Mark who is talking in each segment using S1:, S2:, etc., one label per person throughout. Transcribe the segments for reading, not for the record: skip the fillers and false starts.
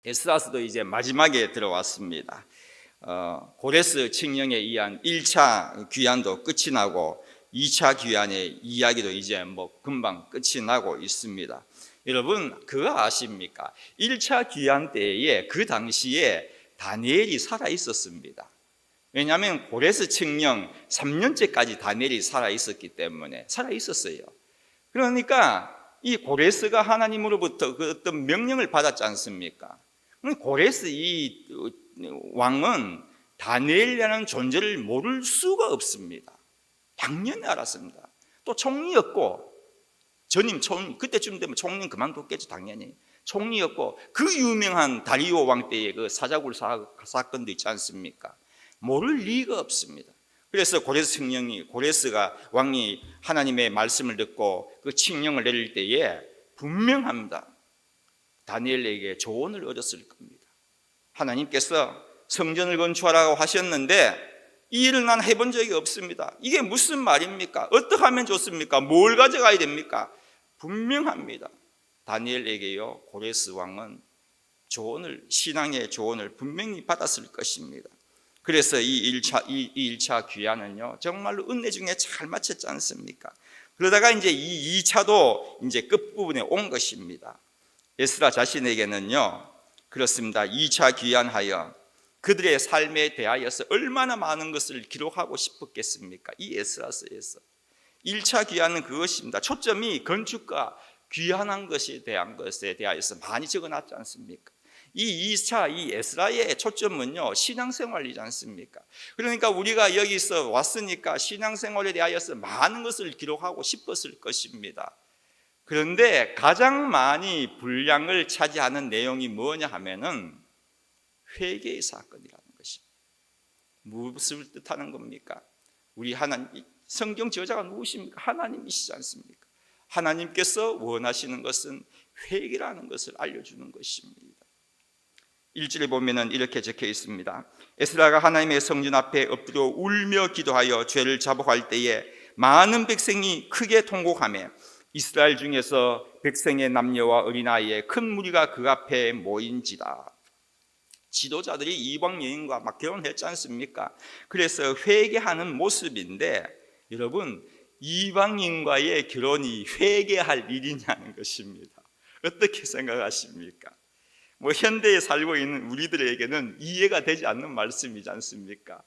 S1: 에스라서도 이제 마지막에 들어왔습니다. 고레스 칙령에 의한 1차 귀환도 끝이 나고 2차 귀환의 이야기도 이제 금방 끝이 나고 있습니다. 여러분 그거 아십니까? 1차 귀환 때에 그 당시에 다니엘이 살아 있었습니다. 왜냐하면 고레스 칙령 3년째까지 다니엘이 살아 있었기 때문에 살아 있었어요. 그러니까 이 고레스가 하나님으로부터 그 어떤 명령을 받았지 않습니까? 고레스 이 왕은 다니엘이라는 존재를 모를 수가 없습니다. 당연히 알았습니다. 또 총리였고, 전임 총리, 그때쯤 되면 총리는 그만뒀겠죠, 당연히. 총리였고, 그 유명한 다리오 왕 때의 그 사자굴 사건도 있지 않습니까? 모를 리가 없습니다. 그래서 고레스가 왕이 하나님의 말씀을 듣고 그 칙령을 내릴 때에 분명합니다. 다니엘에게 조언을 얻었을 겁니다. 하나님께서 성전을 건축하라고 하셨는데 이 일을 난 해본 적이 없습니다. 이게 무슨 말입니까? 어떻게 하면 좋습니까? 뭘 가져가야 됩니까? 분명합니다. 다니엘에게요, 고레스 왕은 신앙의 조언을 분명히 받았을 것입니다. 그래서 이 1차 귀환은요, 정말로 은혜 중에 잘 마쳤지 않습니까? 그러다가 이제 이 2차도 이제 끝부분에 온 것입니다. 에스라 자신에게는요, 그렇습니다. 2차 귀환하여 그들의 삶에 대하여서 얼마나 많은 것을 기록하고 싶었겠습니까? 이 에스라서에서 1차 귀환은 그것입니다. 초점이 건축과 귀환한 것에 대하여서 많이 적어놨지 않습니까? 이 2차 이 에스라의 초점은요, 신앙생활이지 않습니까? 그러니까 우리가 여기서 왔으니까 신앙생활에 대하여서 많은 것을 기록하고 싶었을 것입니다. 그런데 가장 많이 분량을 차지하는 내용이 뭐냐 하면은 회개의 사건이라는 것입니다. 무엇을 뜻하는 겁니까? 우리 하나님, 성경 저자가 누구십니까? 하나님이시지 않습니까? 하나님께서 원하시는 것은 회개라는 것을 알려주는 것입니다. 1절에 보면은 이렇게 적혀 있습니다. 에스라가 하나님의 성전 앞에 엎드려 울며 기도하여 죄를 자복할 때에 많은 백성이 크게 통곡하며 이스라엘 중에서 백성의 남녀와 어린아이의 큰 무리가 그 앞에 모인지라. 지도자들이 이방 여인과 막 결혼했지 않습니까? 그래서 회개하는 모습인데, 여러분 이방인과의 결혼이 회개할 일이냐는 것입니다. 어떻게 생각하십니까? 현대에 살고 있는 우리들에게는 이해가 되지 않는 말씀이지 않습니까?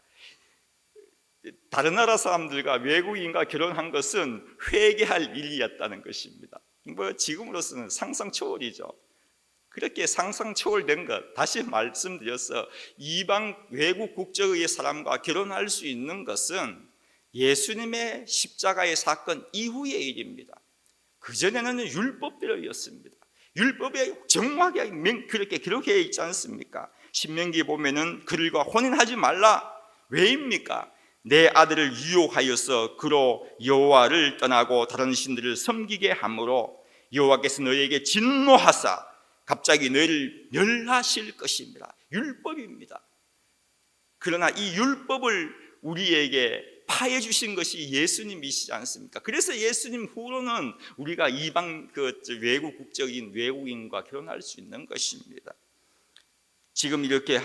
S1: 다른 나라 사람들과 외국인과 결혼한 것은 회개할 일이었다는 것입니다. 지금으로서는 상상 초월이죠. 그렇게 상상 초월된 것, 다시 말씀드려서 이방 외국 국적의 사람과 결혼할 수 있는 것은 예수님의 십자가의 사건 이후의 일입니다. 그전에는 율법대로였습니다. 율법에 정확하게 그렇게 기록되어 있지 않습니까? 신명기 보면은 그들과 혼인하지 말라. 왜입니까? 내 아들을 유혹하여서 그로 여호와를 떠나고 다른 신들을 섬기게 함으로 여호와께서 너희에게 진노하사 갑자기 너희를 멸하실 것입니다. 율법입니다. 그러나 이 율법을 우리에게 파해 주신 것이 예수님이시지 않습니까? 그래서 예수님 후로는 우리가 이방 외국 국적인 외국인과 결혼할 수 있는 것입니다. 지금 이렇게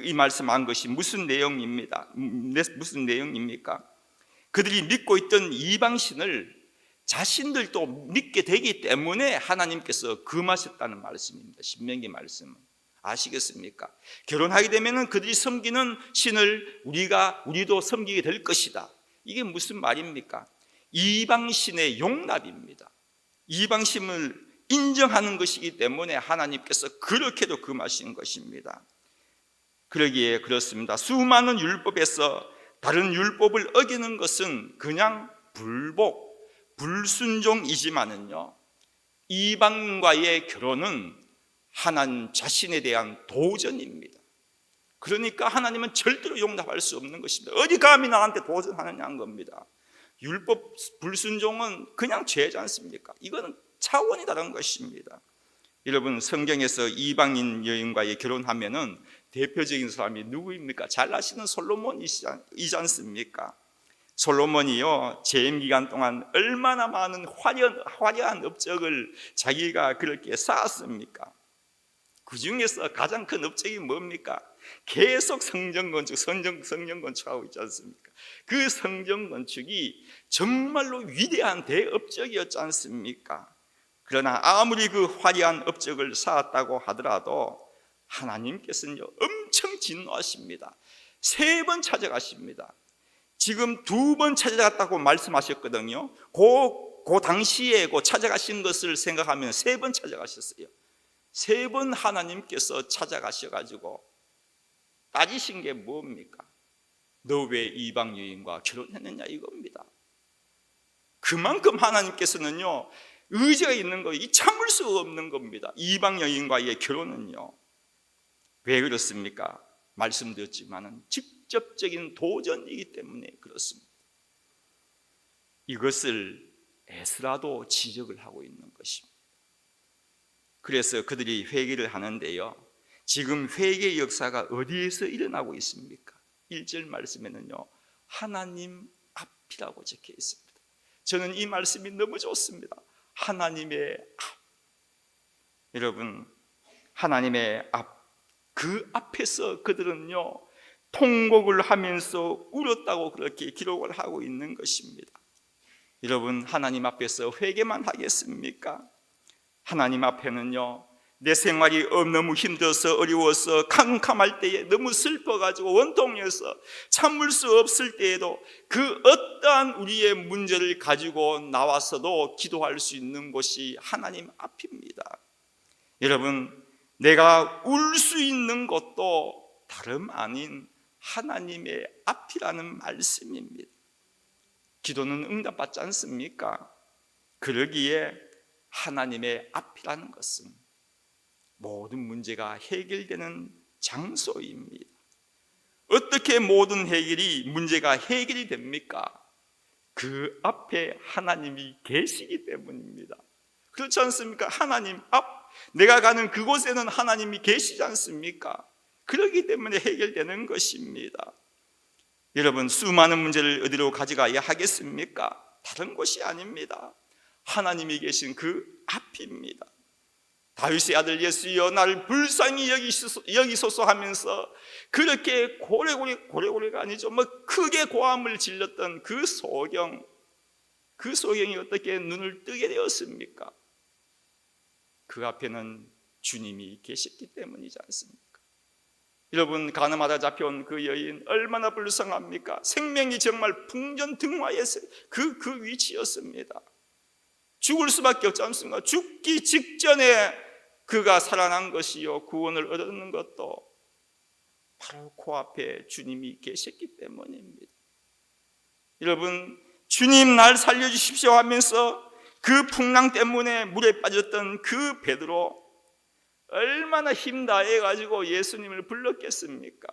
S1: 이 말씀한 것이 무슨 내용입니까? 그들이 믿고 있던 이방신을 자신들도 믿게 되기 때문에 하나님께서 금하셨다는 말씀입니다. 신명기 말씀은 아시겠습니까? 결혼하게 되면 그들이 섬기는 신을 우리도 섬기게 될 것이다. 이게 무슨 말입니까? 이방신의 용납입니다. 이방신을 인정하는 것이기 때문에 하나님께서 그렇게도 금하신 것입니다. 그러기에 그렇습니다. 수많은 율법에서 다른 율법을 어기는 것은 그냥 불순종이지만은요, 이방과의 결혼은 하나님 자신에 대한 도전입니다. 그러니까 하나님은 절대로 용납할 수 없는 것입니다. 어디 감히 나한테 도전하느냐는 겁니다. 율법 불순종은 그냥 죄지 않습니까? 이거는 차원이 다른 것입니다. 여러분, 성경에서 이방인 여인과의 결혼하면은 대표적인 사람이 누구입니까? 잘 아시는 솔로몬이지 않습니까? 솔로몬이요, 재임 기간 동안 얼마나 많은 화려한 업적을 자기가 그렇게 쌓았습니까? 그 중에서 가장 큰 업적이 뭡니까? 계속 성전 건축하고 있지 않습니까? 그 성전 건축이 정말로 위대한 대업적이었지 않습니까? 그러나 아무리 그 화려한 업적을 쌓았다고 하더라도 하나님께서는 엄청 진노하십니다. 3번 찾아가십니다. 지금 2번 찾아갔다고 말씀하셨거든요. 그 당시에 그 찾아가신 것을 생각하면 3번 찾아가셨어요. 3번 하나님께서 찾아가셔가지고 따지신 게 뭡니까? 너 왜 이방 여인과 결혼했느냐 이겁니다. 그만큼 하나님께서는요 의지가 있는 거, 이 참을 수 없는 겁니다. 이방 여인과의 결혼은요. 왜 그렇습니까? 말씀드렸지만은 직접적인 도전이기 때문에 그렇습니다. 이것을 에스라도 지적을 하고 있는 것입니다. 그래서 그들이 회개를 하는데요, 지금 회개의 역사가 어디에서 일어나고 있습니까? 1절 말씀에는요 하나님 앞이라고 적혀 있습니다. 저는 이 말씀이 너무 좋습니다. 하나님의 앞. 여러분, 하나님의 앞, 그 앞에서 그들은요 통곡을 하면서 울었다고 그렇게 기록을 하고 있는 것입니다. 여러분, 하나님 앞에서 회개만 하겠습니까? 하나님 앞에는요 내 생활이 너무 힘들어서 어려워서 캄캄할 때에 너무 슬퍼가지고 원통해서 참을 수 없을 때에도 그 어떠한 우리의 문제를 가지고 나와서도 기도할 수 있는 곳이 하나님 앞입니다. 여러분, 내가 울 수 있는 것도 다름 아닌 하나님의 앞이라는 말씀입니다. 기도는 응답받지 않습니까? 그러기에 하나님의 앞이라는 것은 모든 문제가 해결되는 장소입니다. 어떻게 모든 문제가 해결이 됩니까? 그 앞에 하나님이 계시기 때문입니다. 그렇지 않습니까? 하나님 앞, 내가 가는 그곳에는 하나님이 계시지 않습니까? 그렇기 때문에 해결되는 것입니다. 여러분, 수많은 문제를 어디로 가져가야 하겠습니까? 다른 곳이 아닙니다. 하나님이 계신 그 앞입니다. 다윗의 아들 예수여 나를 불쌍히 여기소서 하면서 그렇게 고래고래가 아니죠, 크게 고함을 질렀던 그 소경이 어떻게 눈을 뜨게 되었습니까? 그 앞에는 주님이 계셨기 때문이지 않습니까? 여러분, 가늠하다 잡혀온 그 여인 얼마나 불쌍합니까? 생명이 정말 풍전등화의 그 위치였습니다. 죽을 수밖에 없지 않습니까? 죽기 직전에 그가 살아난 것이요, 구원을 얻는 것도 바로 그 앞에 주님이 계셨기 때문입니다. 여러분, 주님 날 살려주십시오 하면서 그 풍랑 때문에 물에 빠졌던 그 베드로 얼마나 힘 다해가지고 예수님을 불렀겠습니까?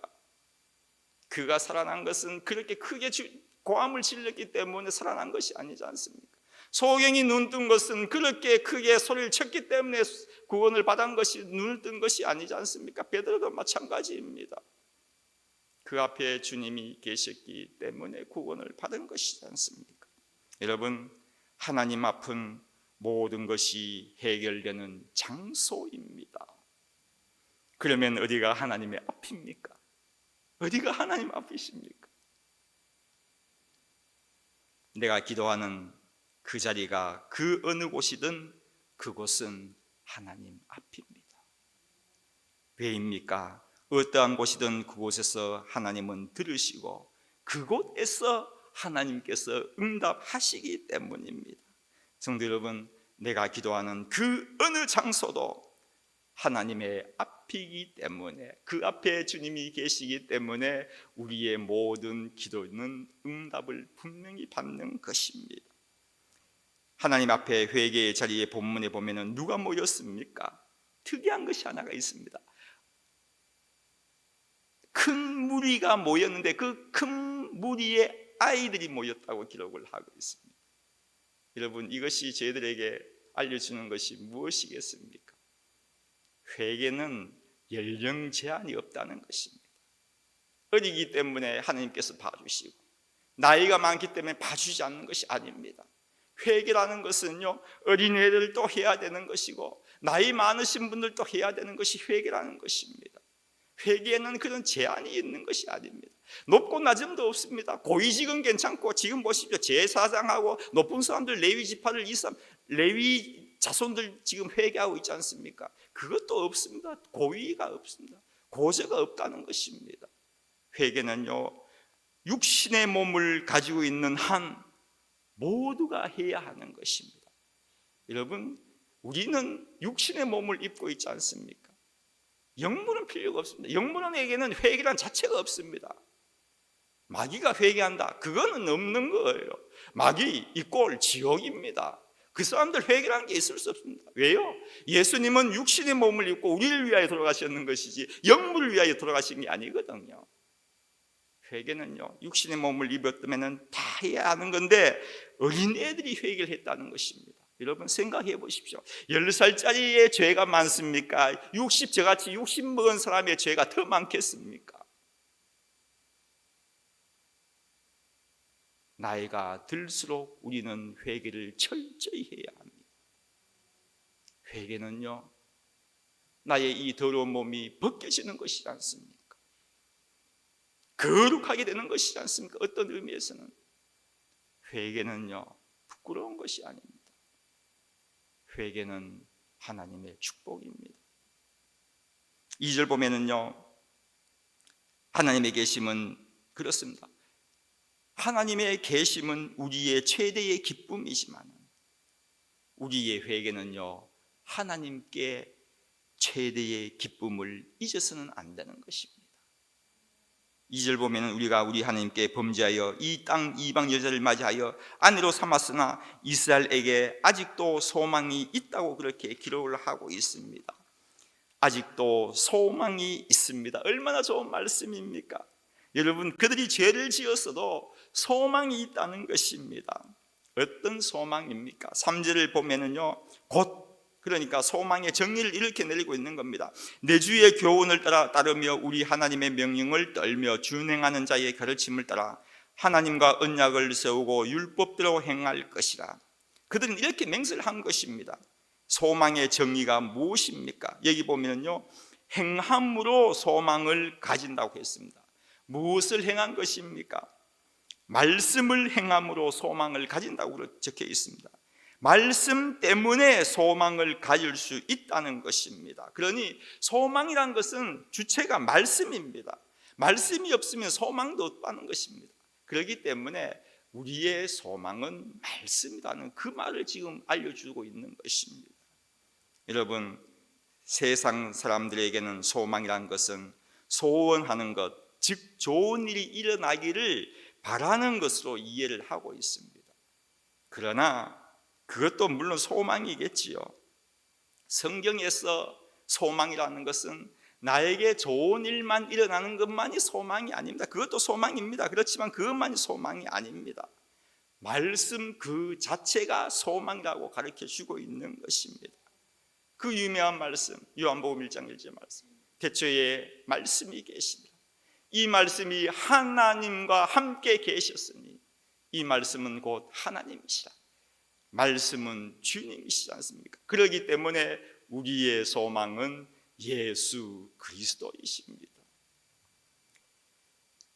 S1: 그가 살아난 것은 그렇게 크게 고함을 질렀기 때문에 살아난 것이 아니지 않습니까? 소경이 눈 뜬 것은 그렇게 크게 소리를 쳤기 때문에 구원을 받은 것이, 눈을 뜬 것이 아니지 않습니까? 베드로도 마찬가지입니다. 그 앞에 주님이 계셨기 때문에 구원을 받은 것이지 않습니까? 여러분, 하나님 앞은 모든 것이 해결되는 장소입니다. 그러면 어디가 하나님의 앞입니까? 어디가 하나님 앞이십니까? 내가 기도하는 그 자리가 그 어느 곳이든 그곳은 하나님 앞입니다. 왜입니까? 어떠한 곳이든 그곳에서 하나님은 들으시고 그곳에서 하나님께서 응답하시기 때문입니다. 성도 여러분, 내가 기도하는 그 어느 장소도 하나님의 앞이기 때문에, 그 앞에 주님이 계시기 때문에 우리의 모든 기도는 응답을 분명히 받는 것입니다. 하나님 앞에 회개의 자리에 본문에 보면은 누가 모였습니까? 특이한 것이 하나가 있습니다. 큰 무리가 모였는데 그 큰 무리에 아이들이 모였다고 기록을 하고 있습니다. 여러분, 이것이 저희들에게 알려주는 것이 무엇이겠습니까? 회개는 연령 제한이 없다는 것입니다. 어리기 때문에 하나님께서 봐주시고 나이가 많기 때문에 봐주지 않는 것이 아닙니다. 회개라는 것은요, 어린애들도 해야 되는 것이고 나이 많으신 분들도 해야 되는 것이 회개라는 것입니다. 회개에는 그런 제한이 있는 것이 아닙니다. 높고 낮음도 없습니다. 고위직은 괜찮고, 지금 보십시오. 제사장하고 높은 사람들, 레위 지파들, 레위 자손들 지금 회개하고 있지 않습니까? 그것도 없습니다. 고위가 없습니다. 고저가 없다는 것입니다. 회개는요, 육신의 몸을 가지고 있는 한 모두가 해야 하는 것입니다. 여러분, 우리는 육신의 몸을 입고 있지 않습니까? 영문은 필요가 없습니다. 영문에게는 회개란 자체가 없습니다. 마귀가 회개한다, 그거는 없는 거예요. 마귀 이꼴 지옥입니다. 그 사람들 회개라는 게 있을 수 없습니다. 왜요? 예수님은 육신의 몸을 입고 우리를 위하여 돌아가셨는 것이지 영문을 위하여 돌아가신 게 아니거든요. 회개는요, 육신의 몸을 입었다면 다 해야 하는 건데 어린애들이 회개를 했다는 것입니다. 여러분 생각해 보십시오. 10살짜리의 죄가 많습니까? 저같이 60 먹은 사람의 죄가 더 많겠습니까? 나이가 들수록 우리는 회개를 철저히 해야 합니다. 회개는요, 나의 이 더러운 몸이 벗겨지는 것이지 않습니까? 거룩하게 되는 것이지 않습니까? 어떤 의미에서는 회개는요, 부끄러운 것이 아닙니다. 회개는 하나님의 축복입니다. 2절 보면은요, 하나님의 계심은 그렇습니다. 하나님의 계심은 우리의 최대의 기쁨이지만 우리의 회개는요, 하나님께 최대의 기쁨을 잊어서는 안 되는 것입니다. 2절 보면 우리가 우리 하나님께 범죄하여 이 땅 이방 여자를 맞이하여 아내로 삼았으나 이스라엘에게 아직도 소망이 있다고 그렇게 기록을 하고 있습니다. 아직도 소망이 있습니다. 얼마나 좋은 말씀입니까? 여러분, 그들이 죄를 지었어도 소망이 있다는 것입니다. 어떤 소망입니까? 3절을 보면은요, 곧, 그러니까 소망의 정리를 이렇게 내리고 있는 겁니다. 내 주의 교훈을 따르며 우리 하나님의 명령을 떨며 준행하는 자의 가르침을 따라 하나님과 언약을 세우고 율법대로 행할 것이라. 그들은 이렇게 맹세를 한 것입니다. 소망의 정의가 무엇입니까? 여기 보면요, 행함으로 소망을 가진다고 했습니다. 무엇을 행한 것입니까? 말씀을 행함으로 소망을 가진다고 적혀 있습니다. 말씀 때문에 소망을 가질 수 있다는 것입니다. 그러니 소망이란 것은 주체가 말씀입니다. 말씀이 없으면 소망도 없다는 것입니다. 그렇기 때문에 우리의 소망은 말씀이라는 그 말을 지금 알려주고 있는 것입니다. 여러분, 세상 사람들에게는 소망이란 것은 소원하는 것, 즉 좋은 일이 일어나기를 바라는 것으로 이해를 하고 있습니다. 그러나 그것도 물론 소망이겠지요. 성경에서 소망이라는 것은 나에게 좋은 일만 일어나는 것만이 소망이 아닙니다. 그것도 소망입니다. 그렇지만 그것만이 소망이 아닙니다. 말씀 그 자체가 소망이라고 가르쳐 주고 있는 것입니다. 그 유명한 말씀, 요한복음 1장 1절 말씀, 태초에 말씀이 계시니라. 이 말씀이 하나님과 함께 계셨으니 이 말씀은 곧 하나님이시라. 말씀은 주님이시지 않습니까? 그렇기 때문에 우리의 소망은 예수 그리스도이십니다.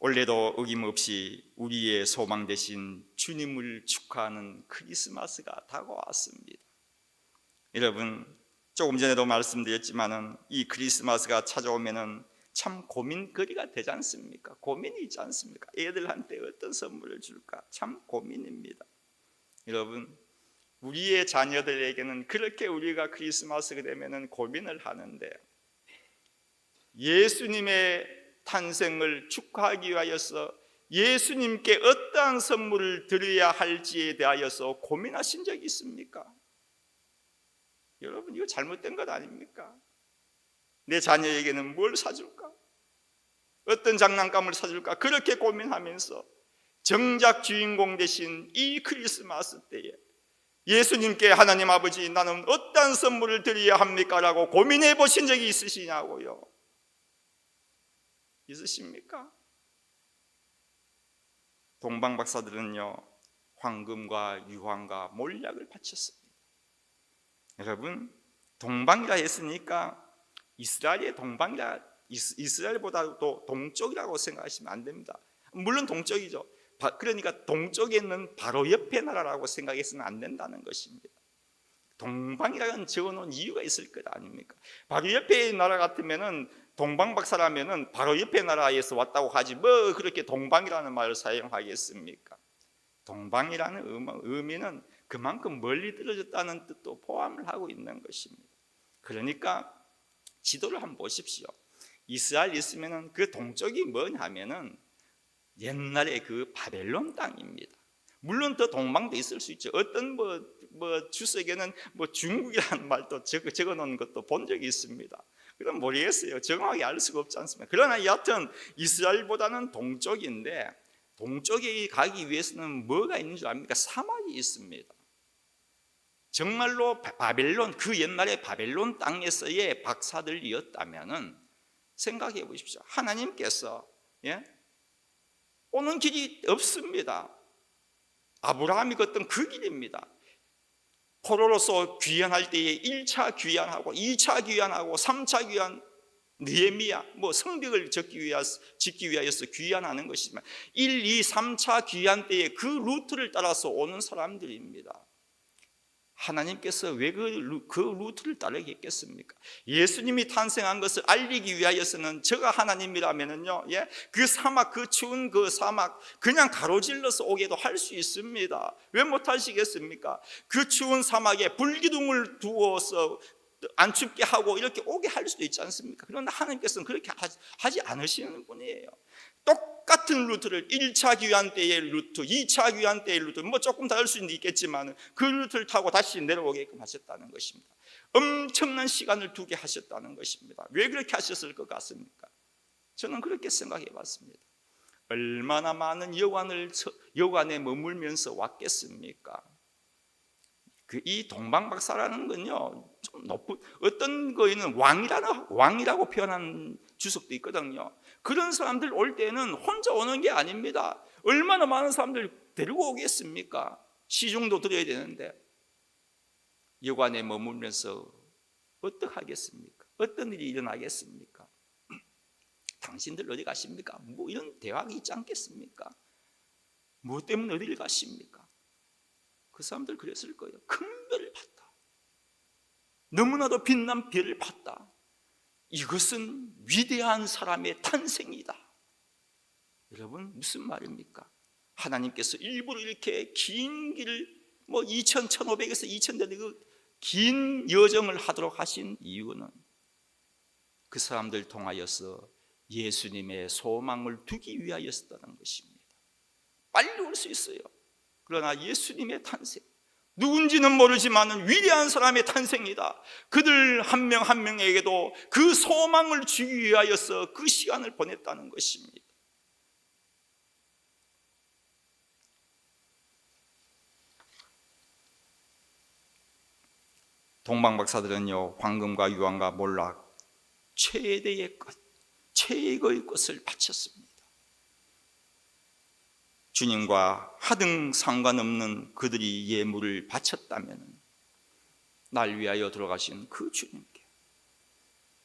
S1: 올해도 어김없이 우리의 소망 되신 주님을 축하하는 크리스마스가 다가왔습니다. 여러분, 조금 전에도 말씀드렸지만은 이 크리스마스가 찾아오면은 참 고민거리가 되지 않습니까? 고민이 있지 않습니까? 애들한테 어떤 선물을 줄까? 참 고민입니다. 여러분, 우리의 자녀들에게는 그렇게 우리가 크리스마스가 되면은 고민을 하는데, 예수님의 탄생을 축하하기 위하여서 예수님께 어떠한 선물을 드려야 할지에 대하여서 고민하신 적이 있습니까? 여러분, 이거 잘못된 것 아닙니까? 내 자녀에게는 뭘 사줄까? 어떤 장난감을 사줄까? 그렇게 고민하면서 정작 주인공 되신 이 크리스마스 때에 예수님께 하나님 아버지, 나는 어떤 선물을 드려야 합니까? 라고 고민해 보신 적이 있으시냐고요? 있으십니까? 동방 박사들은요, 황금과 유황과 몰약을 바쳤습니다. 여러분, 동방이라 했으니까 이스라엘의 동방이라 이스라엘보다도 동쪽이라고 생각하시면 안 됩니다. 물론 동쪽이죠. 그러니까 동쪽에 있는 바로 옆에 나라라고 생각해서는 안 된다는 것입니다. 동방이라는 적어놓은 이유가 있을 것 아닙니까? 바로 옆에 나라 같으면은 동방 박사라면은 바로 옆에 나라에서 왔다고 하지 뭐 그렇게 동방이라는 말을 사용하겠습니까? 동방이라는 의미는 그만큼 멀리 떨어졌다는 뜻도 포함을 하고 있는 것입니다. 그러니까 지도를 한번 보십시오. 이스라엘 있으면은 그 동쪽이 뭐냐면은 옛날에 그 바벨론 땅입니다. 물론 더 동방도 있을 수 있죠. 어떤 주석에는 중국이라는 말도 적어 놓은 것도 본 적이 있습니다. 그럼 모르겠어요. 정확하게 알 수가 없지 않습니까? 그러나 여하튼 이스라엘보다는 동쪽인데, 동쪽에 가기 위해서는 뭐가 있는 줄 압니까? 사막이 있습니다. 정말로 바벨론, 그 옛날에 바벨론 땅에서의 박사들이었다면은 생각해 보십시오. 하나님께서 오는 길이 없습니다. 아브라함이 걷던 그 길입니다. 포로로서 귀환할 때에 1차 귀환하고 2차 귀환하고 3차 귀환, 느헤미야 성벽을 짓기 위하여서 귀환하는 것이지만 1, 2, 3차 귀환 때에 그 루트를 따라서 오는 사람들입니다. 하나님께서 왜 그 루트를 따르겠습니까? 예수님이 탄생한 것을 알리기 위하여서는 저가 하나님이라면은요, 그 사막, 그 추운 그 사막 그냥 가로질러서 오게도 할 수 있습니다. 왜 못하시겠습니까? 그 추운 사막에 불기둥을 두어서 안 춥게 하고 이렇게 오게 할 수도 있지 않습니까? 그런데 하나님께서는 그렇게 하지 않으시는 분이에요. 똑같은 루트를 1차 귀환 때의 루트, 2차 귀환 때의 루트 조금 다를 수는 있겠지만 그 루트를 타고 다시 내려오게끔 하셨다는 것입니다. 엄청난 시간을 두게 하셨다는 것입니다. 왜 그렇게 하셨을 것 같습니까? 저는 그렇게 생각해 봤습니다. 얼마나 많은 여관에 머물면서 왔겠습니까? 이 동방박사라는 건요, 좀 높은, 어떤 거에는 왕이라고 표현한 주석도 있거든요. 그런 사람들 올 때는 혼자 오는 게 아닙니다. 얼마나 많은 사람들 데리고 오겠습니까? 시중도 드려야 되는데 여관에 머물면서 어떡하겠습니까? 어떤 일이 일어나겠습니까? 당신들 어디 가십니까? 이런 대화가 있지 않겠습니까? 무엇 때문에 어디를 가십니까? 그 사람들 그랬을 거예요. 큰 별을 봤다. 너무나도 빛난 별을 봤다. 이것은 위대한 사람의 탄생이다. 여러분 무슨 말입니까? 하나님께서 일부러 이렇게 긴 길을 1500에서 2000대 그 긴 여정을 하도록 하신 이유는 그 사람들 통하여서 예수님의 소망을 두기 위하였다는 것입니다. 빨리 올 수 있어요. 그러나 예수님의 탄생, 누군지는 모르지만 위대한 사람의 탄생이다. 그들 한 명 한 명에게도 그 소망을 주기 위하여서 그 시간을 보냈다는 것입니다. 동방박사들은요, 황금과 유황과 몰락, 최대의 것, 최고의 것을 바쳤습니다. 주님과 하등 상관없는 그들이 예물을 바쳤다면 날 위하여 들어가신 그 주님께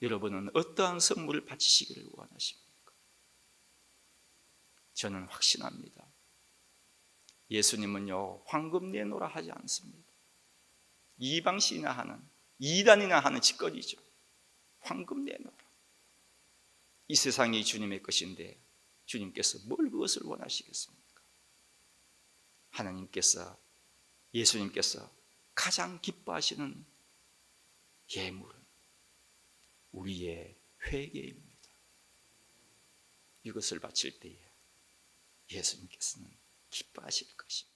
S1: 여러분은 어떠한 선물을 바치시기를 원하십니까? 저는 확신합니다. 예수님은요, 황금 내놓으라 하지 않습니다. 이방신이나 하는, 이단이나 하는 짓거리죠. 황금 내놓으라. 이 세상이 주님의 것인데 주님께서 뭘 그것을 원하시겠습니까? 하나님께서, 예수님께서 가장 기뻐하시는 예물은 우리의 회개입니다. 이것을 바칠 때에 예수님께서는 기뻐하실 것입니다.